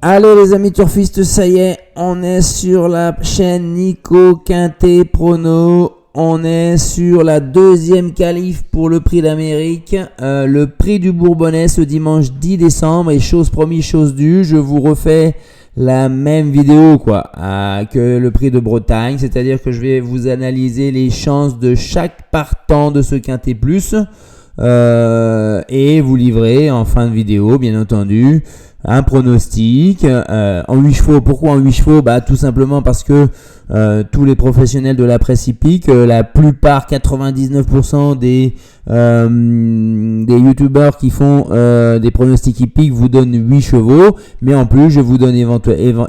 Allez les amis turfistes, ça y est, on est sur la chaîne Nico Quintet Prono. On est sur la deuxième qualif pour le prix d'Amérique, le prix du Bourbonnais ce dimanche 10 décembre. Et chose promise, chose due, je vous refais la même vidéo que le prix de Bretagne. C'est-à-dire que je vais vous analyser les chances de chaque partant de ce Quintet Plus. Et vous livrer en fin de vidéo, bien entendu, un pronostic en 8 chevaux. Pourquoi en 8 chevaux? Tout simplement parce que tous les professionnels de la presse hippique, la plupart, 99% des youtubeurs qui font des pronostics hippiques vous donnent 8 chevaux, mais en plus je vous donne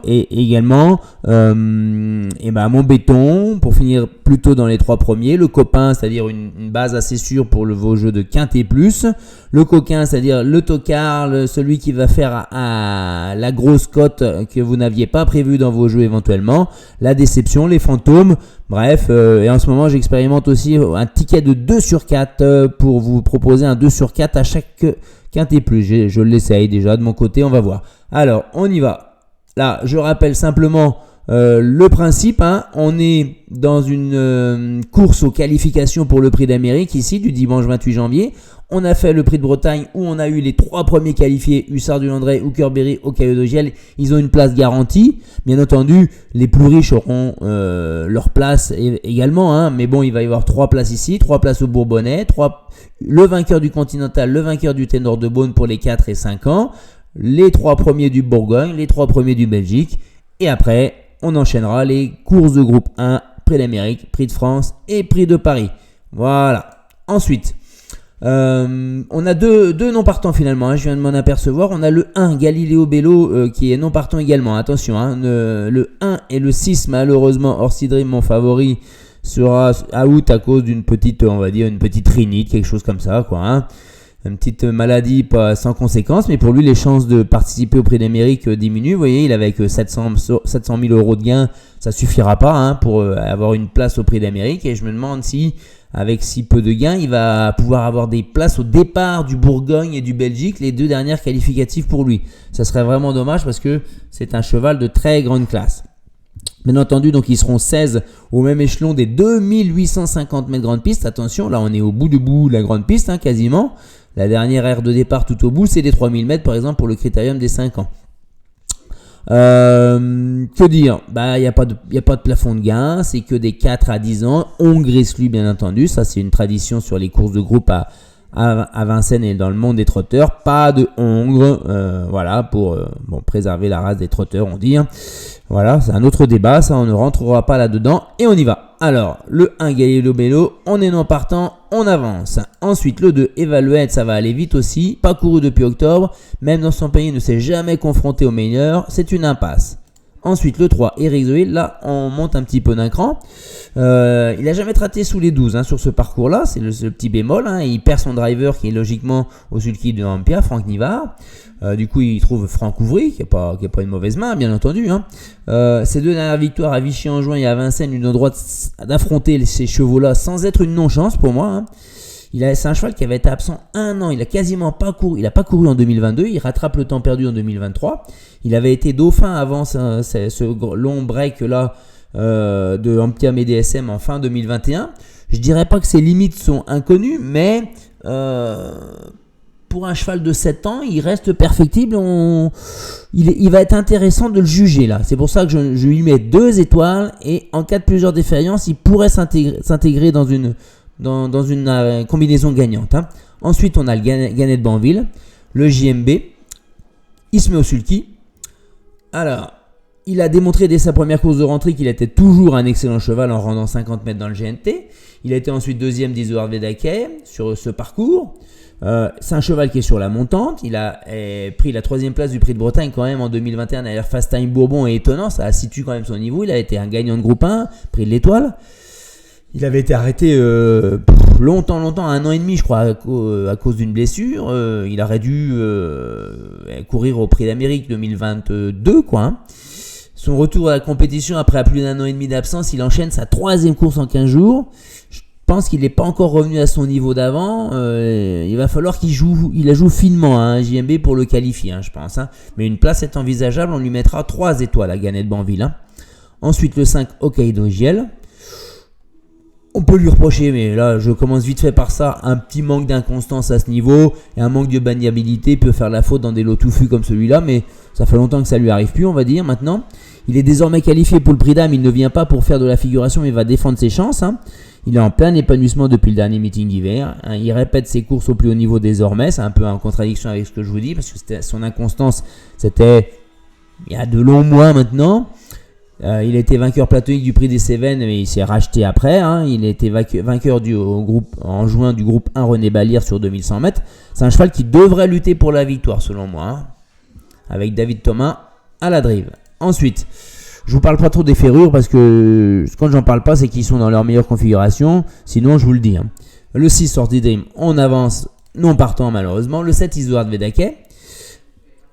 également mon béton pour finir plutôt dans les 3 premiers, le copain, c'est-à-dire une base assez sûre pour vos jeux de Quintet Plus, le coquin, c'est-à-dire le tocard, celui qui va faire à la grosse cote que vous n'aviez pas prévu dans vos jeux éventuellement, la déception, les fantômes, bref, et en ce moment j'expérimente aussi un ticket de 2 sur 4 pour vous proposer un 2 sur 4 à chaque Quintet Plus. Je l'essaye déjà de mon côté, on va voir. Alors, on y va. Là, je rappelle simplement le principe, on est dans une course aux qualifications pour le prix d'Amérique ici du dimanche 28 janvier. On a fait le prix de Bretagne où on a eu les 3 premiers qualifiés, Hussard du Landré, Hookerberry, Ocailleux de Giel. Ils ont une place garantie. Bien entendu, les plus riches auront leur place également. Mais bon, il va y avoir 3 places ici, 3 places au Bourbonnais, le vainqueur du Continental, le vainqueur du Ténor de Beaune pour les 4 et 5 ans, les 3 premiers du Bourgogne, les 3 premiers du Belgique. Et après, on enchaînera les courses de groupe 1, prix d'Amérique, prix de France et prix de Paris. Voilà. Ensuite, on a deux non partants finalement, je viens de m'en apercevoir. On a le 1 Galileo Bello qui est non partant également. Attention, le 1 et le 6 malheureusement, Orsi Dream, mon favori, sera out à cause d'une petite, on va dire, une petite rhinite, quelque chose comme ça, une petite maladie pas sans conséquence, mais pour lui les chances de participer au prix d'Amérique diminuent. Vous voyez, il avait que 700 000 euros de gains, ça suffira pas pour avoir une place au prix d'Amérique, et je me demande si avec si peu de gains il va pouvoir avoir des places au départ du Bourgogne et du Belgique, les 2 dernières qualificatives pour lui. Ça serait vraiment dommage parce que c'est un cheval de très grande classe. Bien entendu, donc ils seront 16 au même échelon des 2850 mètres grande piste. Attention, là on est au bout de la grande piste, quasiment. La dernière aire de départ tout au bout, c'est des 3000 mètres par exemple pour le critérium des 5 ans. Que dire? Il n'y a pas de plafond de gain, c'est que des 4 à 10 ans. On grisse lui, bien entendu, ça c'est une tradition sur les courses de groupe à Vincennes et dans le monde des trotteurs. Pas de hongre, pour préserver la race des trotteurs, on dit. Voilà, c'est un autre débat, ça on ne rentrera pas là-dedans et on y va. Alors, le 1 Galileo Bello, on est non partant, on avance. Ensuite, le 2 Evaluate, ça va aller vite aussi, pas couru depuis octobre, même dans son pays, il ne s'est jamais confronté au meilleur, c'est une impasse. Ensuite, le 3 Eric Zoé, là on monte un petit peu d'un cran. Il n'a jamais raté sous les 12 sur ce parcours-là, c'est le petit bémol. Il perd son driver qui est logiquement au sulky de Ampia, Franck Nivard. Du coup, il trouve Franck Ouvry, qui n'a pas une mauvaise main, bien entendu. Ses 2 dernières victoires à Vichy-en-Juin et à Vincennes, il a le droit d'affronter ces chevaux-là sans être une non-chance pour moi. C'est un cheval qui avait été absent 1 an, il a quasiment pas couru, il n'a pas couru en 2022, il rattrape le temps perdu en 2023. Il avait été dauphin avant ce long break là de Ampia et DSM en fin 2021. Je dirais pas que ses limites sont inconnues, mais pour un cheval de 7 ans, il reste perfectible. Il va être intéressant de le juger là. C'est pour ça que je lui mets 2 étoiles et en cas de plusieurs défaillances, il pourrait s'intégrer dans une combinaison gagnante. Ensuite, on a le Gannet de Banville, le JMB. Il se met au sulky. Alors, il a démontré dès sa première course de rentrée qu'il était toujours un excellent cheval en rendant 50 mètres dans le GNT. Il a été ensuite 2e d'Isoard Vedake sur ce parcours. C'est un cheval qui est sur la montante. Il a pris la 3e place du prix de Bretagne quand même en 2021 derrière Fast Time Bourbon et étonnant. Ça situe quand même son niveau. Il a été un gagnant de groupe 1, prix de l'Étoile. Il avait été arrêté longtemps, 1 an et demi je crois, à cause d'une blessure. Il aurait dû courir au prix d'Amérique 2022 Son retour à la compétition après plus d'1 an et demi d'absence, il enchaîne sa 3e course en 15 jours. pense qu'il n'est pas encore revenu à son niveau d'avant. Il va falloir il la joue finement, hein, JMB pour le qualifier, hein, je pense. Hein. Mais une place est envisageable, on lui mettra 3 étoiles à Gannet de Banville. Hein. Ensuite, le 5, Hokkaido Giel. On peut lui reprocher, mais là, je commence vite fait par ça, un petit manque d'inconstance à ce niveau et un manque de maniabilité peut faire la faute dans des lots touffus comme celui-là, mais ça fait longtemps que ça lui arrive plus, on va dire, maintenant. Il est désormais qualifié pour le prix d'âme, il ne vient pas pour faire de la figuration, mais va défendre ses chances. Hein. Il est en plein épanouissement depuis le dernier meeting d'hiver. Hein. Il répète ses courses au plus haut niveau désormais, c'est un peu en contradiction avec ce que je vous dis, parce que son inconstance, c'était il y a de longs mois maintenant. Il a été vainqueur platonique du prix des Cévennes, mais il s'est racheté après. Hein. Il a été vainqueur en juin du groupe 1 René Ballière sur 2100 mètres. C'est un cheval qui devrait lutter pour la victoire, selon moi, hein, avec David Thomas à la drive. Ensuite, je vous parle pas trop des ferrures parce que quand j'en parle pas, c'est qu'ils sont dans leur meilleure configuration. Sinon, je vous le dis. Hein. Le 6, Sortie Dream, on avance non partant malheureusement. Le 7, Isoard Vedake.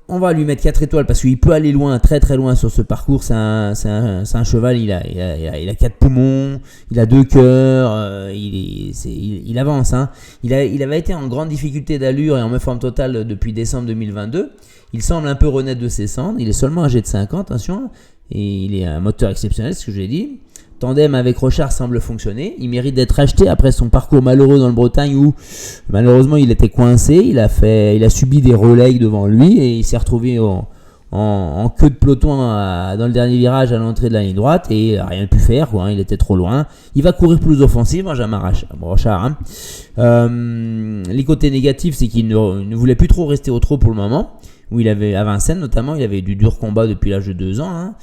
On va lui mettre 4 étoiles parce qu'il peut aller loin, très très loin sur ce parcours. C'est un cheval, il a 4 poumons, il a 2 cœurs, il avance. Hein. Il avait été en grande difficulté d'allure et en forme totale depuis décembre 2022. Il semble un peu renaître de ses cendres. Il est seulement âgé de 5 ans, attention. Et il est un moteur exceptionnel, ce que je l'ai dit. Tandem avec Rochard semble fonctionner. Il mérite d'être acheté après son parcours malheureux dans le Bretagne où malheureusement il était coincé. Il a subi des relais devant lui et il s'est retrouvé en queue de peloton dans le dernier virage à l'entrée de la ligne droite et il n'a rien pu faire. Quoi, hein, il était trop loin. Il va courir plus offensif, Benjamin Rochard. Hein. Les côtés négatifs, c'est qu'il ne voulait plus trop rester au trot pour le moment. Où il avait, à Vincennes notamment, il avait du dur combat depuis l'âge de 2 ans. Hein.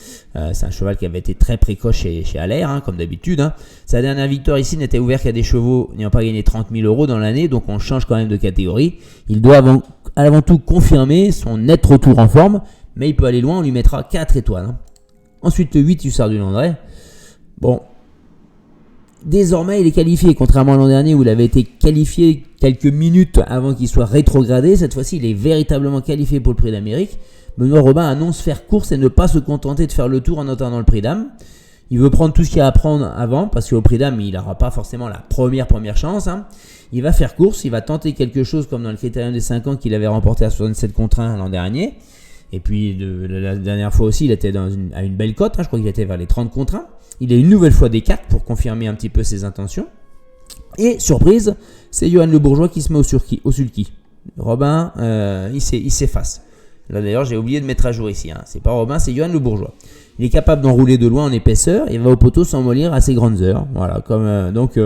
C'est un cheval qui avait été très précoce chez Allaire, hein, comme d'habitude. Hein. Sa dernière victoire ici n'était ouverte qu'à des chevaux n'ayant pas gagné 30 000 € dans l'année, donc on change quand même de catégorie. Il doit avant tout confirmer son net retour en forme, mais il peut aller loin, on lui mettra 4 étoiles. Hein. Ensuite, le 8, Hussard du Landré. Bon. Désormais, il est qualifié, contrairement à l'an dernier où il avait été qualifié quelques minutes avant qu'il soit rétrogradé. Cette fois-ci, il est véritablement qualifié pour le prix d'Amérique. Benoît Robin annonce faire course et ne pas se contenter de faire le tour en attendant le prix d'âme. Il veut prendre tout ce qu'il y a à prendre avant, parce qu'au prix d'âme, il n'aura pas forcément la première chance. Hein. Il va faire course, il va tenter quelque chose comme dans le critérium des 5 ans qu'il avait remporté à 67 contre 1 l'an dernier. Et puis, la dernière fois aussi, il était à une belle cote. Hein. Je crois qu'il était vers les 30 contre 1. Il est une nouvelle fois des 4 pour confirmer un petit peu ses intentions. Et surprise, c'est Johan Le Bourgeois qui se met au sulky. Robin, il s'efface. Là d'ailleurs, j'ai oublié de mettre à jour ici. Hein. C'est pas Robin, c'est Johan Le Bourgeois. Il est capable d'enrouler de loin en épaisseur et va au poteau sans mollir à ses grandes heures. Voilà, donc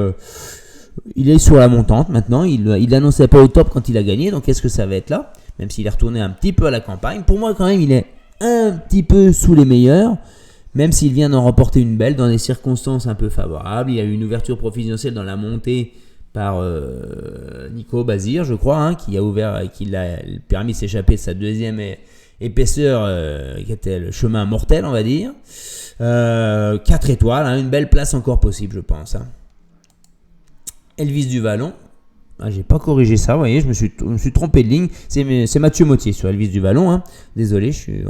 il est sur la montante maintenant. Il l'annonçait pas au top quand il a gagné. Donc est-ce que ça va être là? Même s'il est retourné un petit peu à la campagne. Pour moi, quand même, il est un petit peu sous les meilleurs. Même s'il vient d'en remporter une belle dans des circonstances un peu favorables. Il y a eu une ouverture professionnelle dans la montée par Nico Bazir, je crois, hein, qui l'a permis de s'échapper de sa deuxième épaisseur, qui était le chemin mortel, on va dire. 4 étoiles, hein, une belle place encore possible, je pense. Hein. Elvis du Vallon. Ah, j'ai pas corrigé ça, vous voyez, je me suis trompé de ligne. C'est Mathieu Mottier sur Elvis du Vallon. Hein. Désolé, je suis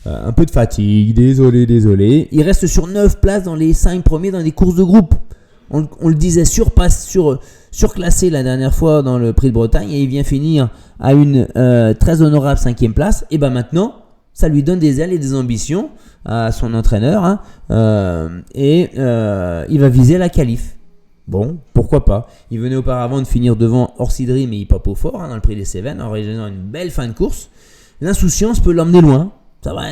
un peu de fatigue. Désolé. Il reste sur 9 places dans les 5 premiers dans les courses de groupe. On le disait surclassé la dernière fois dans le Prix de Bretagne et il vient finir à une très honorable 5e place. Et ben maintenant, ça lui donne des ailes et des ambitions à son entraîneur. Hein. Il va viser la qualif. Bon, pourquoi pas. Il venait auparavant de finir devant Orsidri, mais il pape au fort dans le Prix des Cévennes en réalisant une belle fin de course. L'insouciance peut l'emmener loin.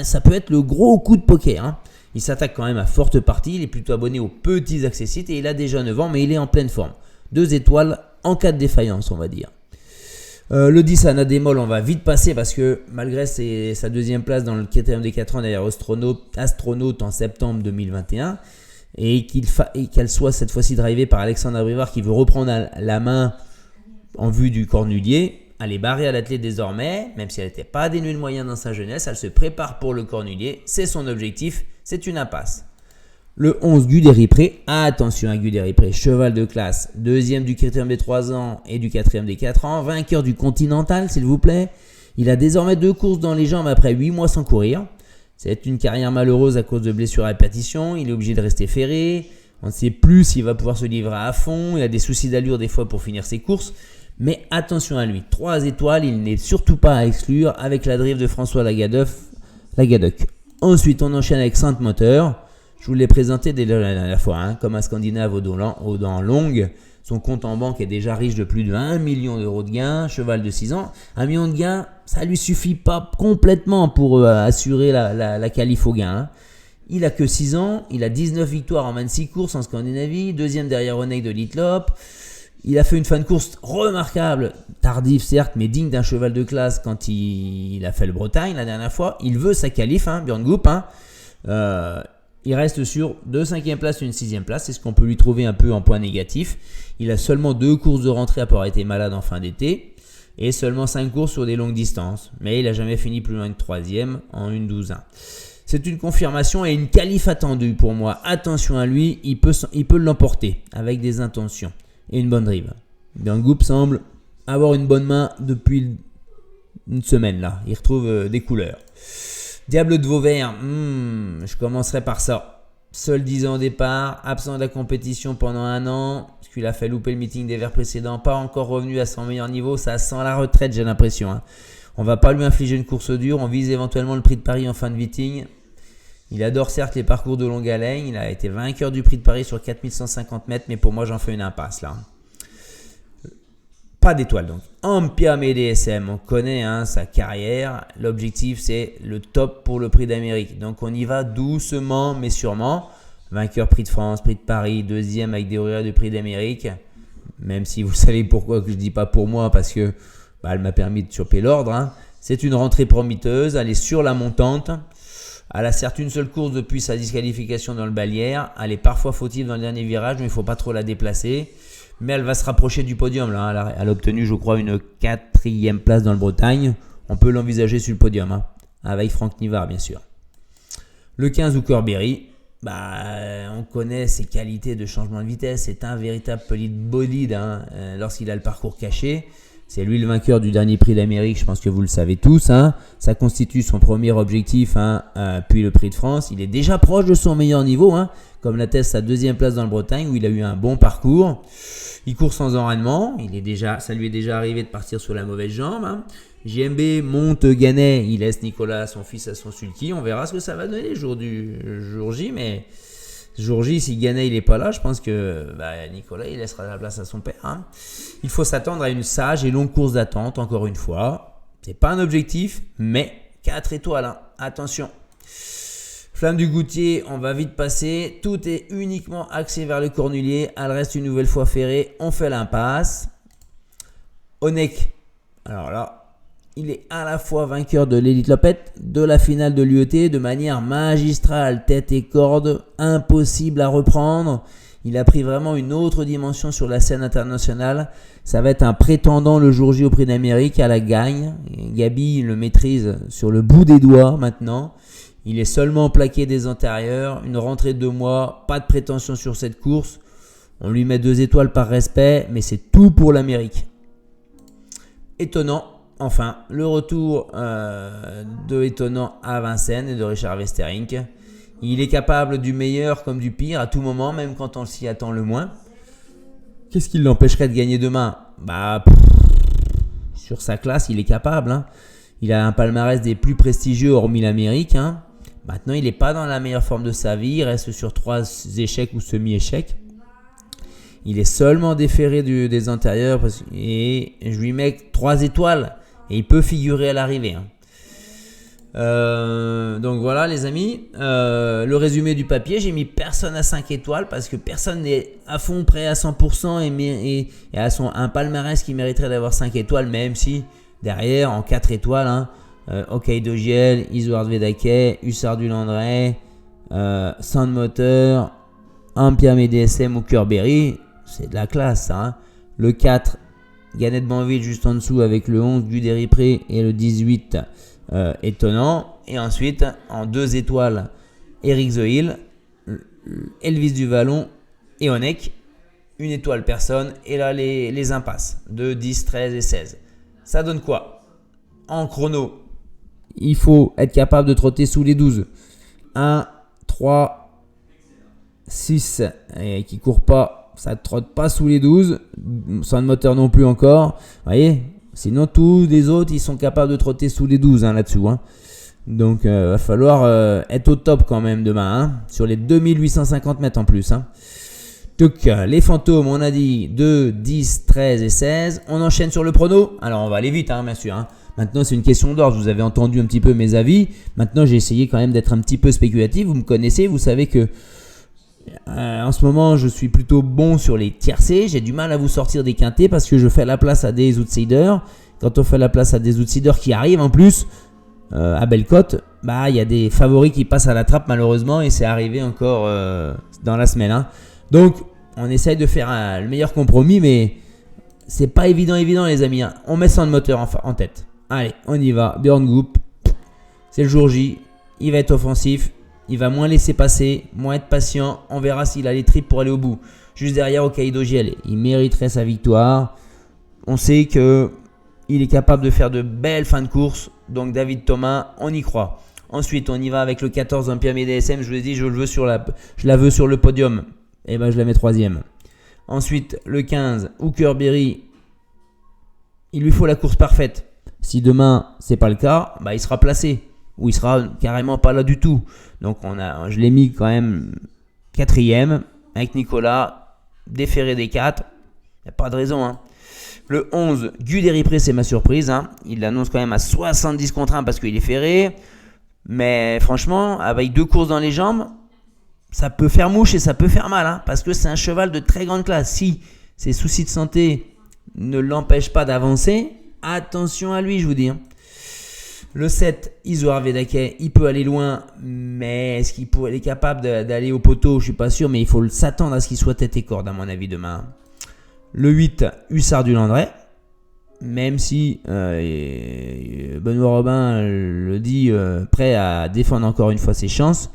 Ça peut être le gros coup de poker. Hein. Il s'attaque quand même à forte partie. Il est plutôt abonné aux petits accessites et il a déjà 9 ans, mais il est en pleine forme. 2 étoiles en cas de défaillance, on va dire. Le 10 à Nadémol, on va vite passer parce que malgré sa 2e place dans le critérium des 4 ans derrière Astronaute en septembre 2021, et qu'elle soit cette fois-ci drivée par Alexandre Abrivard qui veut reprendre la main en vue du Cornulier. Elle est barrée à l'athlète désormais, même si elle n'était pas dénuée de moyens dans sa jeunesse, elle se prépare pour le Cornulier, c'est son objectif, c'est une impasse. Le 11, Guderipré, attention à Guderipré, cheval de classe, 2e du critérium des 3 ans et du 4e des 4 ans, vainqueur du Continental s'il vous plaît. Il a désormais 2 courses dans les jambes après 8 mois sans courir. C'est une carrière malheureuse à cause de blessures à répétition. Il est obligé de rester ferré. On ne sait plus s'il va pouvoir se livrer à fond. Il a des soucis d'allure des fois pour finir ses courses. Mais attention à lui. 3 étoiles, il n'est surtout pas à exclure avec la drive de François Lagadoc. Ensuite, on enchaîne avec Sainte-Moteur. Je vous l'ai présenté dès la dernière fois, hein, comme un Scandinave aux dents longues. Son compte en banque est déjà riche de plus de 1 million d'euros de gains. Cheval de 6 ans. 1 million de gains, ça lui suffit pas complètement pour assurer la qualif au gain. Hein. Il a que 6 ans. Il a 19 victoires en 26 courses en Scandinavie. Deuxième derrière Onek de Litlop. Il a fait une fin de course remarquable. Tardive certes, mais digne d'un cheval de classe quand il a fait le Bretagne la dernière fois. Il veut sa qualif, hein, Björn Goop. Hein. Il reste sur 2 5e places et une 6e place. C'est ce qu'on peut lui trouver un peu en point négatif. Il a seulement 2 courses de rentrée après avoir été malade en fin d'été. Et seulement 5 courses sur des longues distances. Mais il n'a jamais fini plus loin de 3e en 1-12-1. C'est une confirmation et une qualif attendue pour moi. Attention à lui, il peut l'emporter avec des intentions et une bonne drive. Björn Goop semble avoir une bonne main depuis une semaine là. Il retrouve des couleurs. Diable de Vauvert, je commencerai par ça. Seul 10 ans au départ, absent de la compétition pendant 1 an, parce qu'il a fait louper le meeting des Verts précédents, pas encore revenu à son meilleur niveau, ça sent la retraite j'ai l'impression. Hein. On va pas lui infliger une course dure, on vise éventuellement le prix de Paris en fin de meeting. Il adore certes les parcours de longue haleine, il a été vainqueur du prix de Paris sur 4150 mètres, mais pour moi j'en fais une impasse là. Pas d'étoile donc. Ampiam et DSM, on connaît sa carrière. L'objectif c'est le top pour le prix d'Amérique. Donc on y va doucement mais sûrement. Vainqueur prix de France, prix de Paris, 2e avec des horaires du prix d'Amérique. Même si vous savez pourquoi que je dis pas pour moi parce que elle m'a permis de choper l'ordre. Hein. C'est une rentrée prometteuse, elle est sur la montante. Elle a certes une seule course depuis sa disqualification dans le Balière. Elle est parfois fautive dans le dernier virage, mais il ne faut pas trop la déplacer. Mais elle va se rapprocher du podium. Là. Elle a obtenu, je crois, une 4e place dans le Bretagne. On peut l'envisager sur le podium, hein, avec Franck Nivard, bien sûr. Le 15, Hookerberry. On connaît ses qualités de changement de vitesse. C'est un véritable bolide lorsqu'il a le parcours caché. C'est lui le vainqueur du dernier prix d'Amérique, je pense que vous le savez tous. Hein. Ça constitue son premier objectif, puis le prix de France. Il est déjà proche de son meilleur niveau, comme l'atteste sa 2e place dans le Bretagne où il a eu un bon parcours. Il court sans enraînement, ça lui est déjà arrivé de partir sur la mauvaise jambe. Hein. JMB monte Gannet, il laisse Nicolas, son fils, à son sulky. On verra ce que ça va donner le jour J, mais jour J, si Gannet il n'est pas là, je pense que Nicolas il laissera la place à son père. Hein. Il faut s'attendre à une sage et longue course d'attente, encore une fois. C'est pas un objectif, mais 4 étoiles. Hein. Attention. Flamme du Goutier, on va vite passer. Tout est uniquement axé vers le Cornulier. Elle reste une nouvelle fois ferrée. On fait l'impasse. Onek. Alors là, il est à la fois vainqueur de l'Elite Lopette, de la finale de l'UET de manière magistrale. Tête et corde, impossible à reprendre. Il a pris vraiment une autre dimension sur la scène internationale. Ça va être un prétendant le jour J au prix d'Amérique à la gagne. Gabi le maîtrise sur le bout des doigts maintenant. Il est seulement plaqué des antérieurs, une rentrée de 2 mois, pas de prétention sur cette course. On lui met 2 étoiles par respect, mais c'est tout pour l'Amérique. Étonnant, enfin, le retour de Étonnant à Vincennes et de Richard Westerink. Il est capable du meilleur comme du pire à tout moment, même quand on s'y attend le moins. Qu'est-ce qui l'empêcherait de gagner demain ? Sur sa classe, il est capable. Hein. Il a un palmarès des plus prestigieux hormis l'Amérique. Hein. Maintenant, il n'est pas dans la meilleure forme de sa vie. Il reste sur 3 échecs ou semi-échecs. Il est seulement déféré des antérieurs et je lui mets 3 étoiles et il peut figurer à l'arrivée. Hein. Donc voilà les amis, le résumé du papier, j'ai mis personne à 5 étoiles parce que personne n'est à fond prêt à 100% et a un palmarès qui mériterait d'avoir 5 étoiles, même si derrière en 4 étoiles, OK Dogiel, Isoard Vedake, Hussard du Landré, Sandmoteur, Ampiam et DSM ou Hookerberry, c'est de la classe ça. Hein. Le 4, Gannet Banville juste en dessous avec le 11 Guderipré et le 18 Étonnant. Et ensuite en 2 étoiles, Eric Zoil, Elvis du Vallon et Onek. 1 étoile personne. Et là les impasses, 2, 10, 13 et 16. Ça donne quoi ? En chrono, il faut être capable de trotter sous les 12. 1, 3, 6 et qui court pas, ça trotte pas sous les 12, sans moteur non plus encore. Vous voyez, sinon tous les autres ils sont capables de trotter sous les 12 là-dessous. Donc va falloir être au top quand même demain, sur les 2850 mètres en plus. Donc les fantômes, on a dit 2, 10, 13 et 16. On enchaîne sur le prono. Alors on va aller vite, bien sûr. Maintenant c'est une question d'ordre, vous avez entendu un petit peu mes avis. Maintenant j'ai essayé quand même d'être un petit peu spéculatif. Vous me connaissez, vous savez que en ce moment je suis plutôt bon sur les tiercés. J'ai du mal à vous sortir des quintés parce que je fais la place à des outsiders. Quand on fait la place à des outsiders qui arrivent en plus à belle cote, il y a des favoris qui passent à la trappe malheureusement, et c'est arrivé encore dans la semaine. Donc on essaye de faire le meilleur compromis, mais c'est pas évident les amis. On met son moteur en tête. Allez, on y va. Björn Goop, c'est le jour J, il va être offensif, il va moins laisser passer, moins être patient. On verra s'il a les tripes pour aller au bout. Juste derrière Hokkaido GL, il mériterait sa victoire. On sait que il est capable de faire de belles fins de course. Donc David Thomas, on y croit. Ensuite, on y va avec le 14 en Pyramide DSM. Je vous ai dit, je la veux sur le podium. Et je la mets 3e. Ensuite, le 15, Hooker Berry. Il lui faut la course parfaite. Si demain, c'est pas le cas, il sera placé. Ou il sera carrément pas là du tout. Donc je l'ai mis quand même 4e. Avec Nicolas, déféré des 4. Il n'y a pas de raison. Le 11, Guderipré, c'est ma surprise. Il l'annonce quand même à 70 contre 1 parce qu'il est ferré. Mais franchement, avec 2 courses dans les jambes, ça peut faire mouche et ça peut faire mal. Parce que c'est un cheval de très grande classe. Si ses soucis de santé ne l'empêchent pas d'avancer, attention à lui, je vous dis. Le 7, Isoar Vedake, il peut aller loin. Mais est-ce qu'il est capable d'aller au poteau? Je ne suis pas sûr. Mais il faut s'attendre à ce qu'il soit tête et corde, à mon avis, demain. Le 8, Hussard du Landré, même si Benoît Robin le dit, prêt à défendre encore une fois ses chances.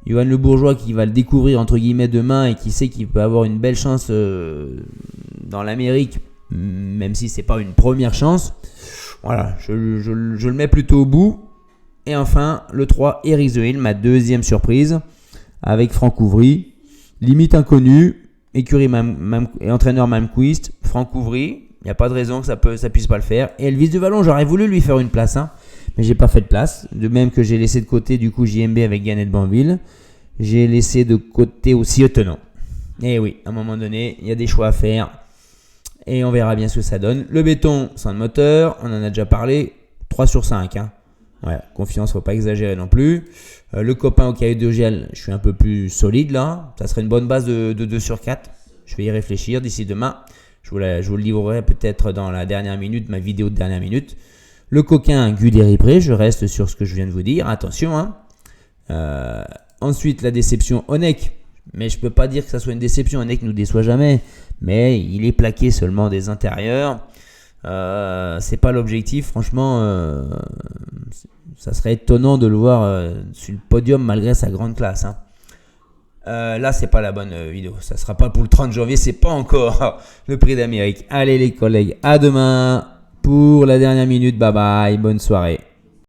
Johan Le Bourgeois qui va le découvrir entre guillemets demain et qui sait qu'il peut avoir une belle chance dans l'Amérique, même si c'est pas une première chance. Voilà, je le mets plutôt au bout. Et enfin, le 3, Eric The Hill, ma deuxième surprise, avec Franck Ouvry, limite inconnu. Écurie et entraîneur Malmquist, Franck Ouvry, il n'y a pas de raison que ça puisse pas le faire. Et Elvis du Vallon, j'aurais voulu lui faire une place, mais j'ai pas fait de place. De même que j'ai laissé de côté du coup JMB avec Gannett Banville. J'ai laissé de côté aussi Ottenant. Et oui, à un moment donné, il y a des choix à faire. Et on verra bien ce que ça donne. Le béton, sans le moteur, on en a déjà parlé, 3 sur 5. Ouais, confiance, faut pas exagérer non plus. Le copain au cahier de gel, je suis un peu plus solide là. Ça serait une bonne base de 2 sur 4. Je vais y réfléchir d'ici demain. Je vous le livrerai peut-être dans la dernière minute, ma vidéo de dernière minute. Le coquin Guderipré, je reste sur ce que je viens de vous dire. Attention. Ensuite, la déception Onek. Mais je peux pas dire que ça soit une déception. Onek nous déçoit jamais. Mais il est plaqué seulement des intérieurs. C'est pas l'objectif. Franchement, ça serait étonnant de le voir sur le podium malgré sa grande classe. Là, c'est pas la bonne vidéo. Ça sera pas pour le 30 janvier. C'est pas encore le prix d'Amérique. Allez les collègues, à demain pour la dernière minute. Bye bye. Bonne soirée.